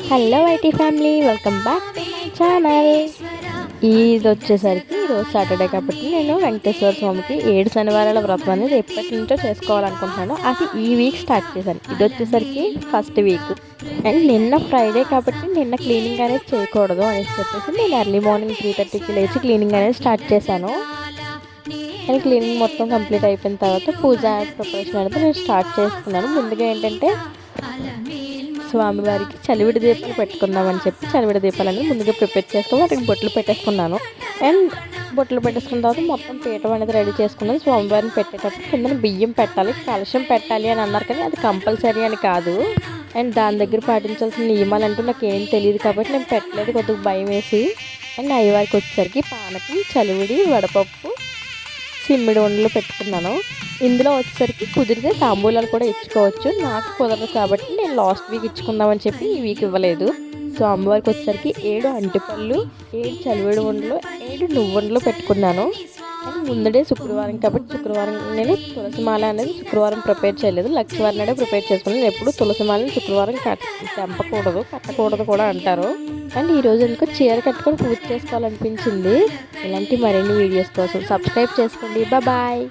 Hello IT family, welcome back to my channel. ఇది వచ్చేసరికి ఈరోజు సాటర్డే కాబట్టి నేను వెంకటేశ్వర స్వామికి 7 శనివారాల వ్రతం అనేది ఎప్పటి నుంచో చేసుకోవాలనుకుంటున్నాను. అది ఈ వీక్ స్టార్ట్ చేశాను. ఇది వచ్చేసరికి ఫస్ట్ వీక్ అండ్ నిన్న ఫ్రైడే కాబట్టి నిన్న క్లీనింగ్ అనేది చేయకూడదు అనేసి చెప్పేసి నేను ఎర్లీ మార్నింగ్ 3:30కి లేచి క్లీనింగ్ అనేది స్టార్ట్ చేశాను. అండ్ క్లీనింగ్ మొత్తం కంప్లీట్ అయిపోయిన తర్వాత పూజ ప్రిపరేషన్ అనేది నేను స్టార్ట్ చేసుకున్నాను. ముందుగా ఏంటంటే స్వామివారికి చలివిడి దీపాలు పెట్టుకుందామని చెప్పి చలివిడి దీపాలని ముందుగా ప్రిపేర్ చేసుకుని వాటికి బొట్లు పెట్టేసుకున్నాను. అండ్ బొట్లు పెట్టేసుకున్న తర్వాత మొత్తం పీఠం అనేది రెడీ చేసుకున్నాను. స్వామివారిని పెట్టేటప్పుడు కింద బియ్యం పెట్టాలి, కలశం పెట్టాలి అని అన్నారు, కానీ అది కంపల్సరీ అని కాదు. అండ్ దాని దగ్గర పాటించాల్సిన నియమాలు అంటూ నాకు ఏం తెలియదు కాబట్టి నేను పెట్టలేదు, కొద్దిగా భయం వేసి. అండ్ అయ్యవారికి వచ్చేసరికి పానకం, చలివిడి, వడపప్పు, సిమ్మిడి ఉండలు పెట్టుకున్నాను. ఇందులో వచ్చేసరికి కుదిరితే తాంబూలాలు కూడా ఇచ్చుకోవచ్చు. నాకు కుదరదు కాబట్టి నేను లాస్ట్ వీక్ ఇచ్చుకుందామని చెప్పి ఈ వీక్ ఇవ్వలేదు. సో అమ్మవారికి వచ్చేసరికి 7 అంటిపళ్ళు, 7 చలివిడి ఉండలు, 7 నువ్వుండలు పెట్టుకున్నాను. అండ్ ముందుడే శుక్రవారం కాబట్టి శుక్రవారం నేను తులసిమాల అనేది శుక్రవారం ప్రిపేర్ చేయలేదు, లక్షవారం నాడే ప్రిపేర్ చేసుకున్నాను. నేను ఎప్పుడు తులసిమాలని శుక్రవారం తెంపకూడదు, కట్టకూడదు కూడా అంటారు. అండ్ ఈరోజు ఎందుకు చీర కట్టుకొని పూజ చేసుకోవాలనిపించింది. ఇలాంటి మరిన్ని వీడియోస్ కోసం సబ్స్క్రైబ్ చేసుకోండి. బాయ్.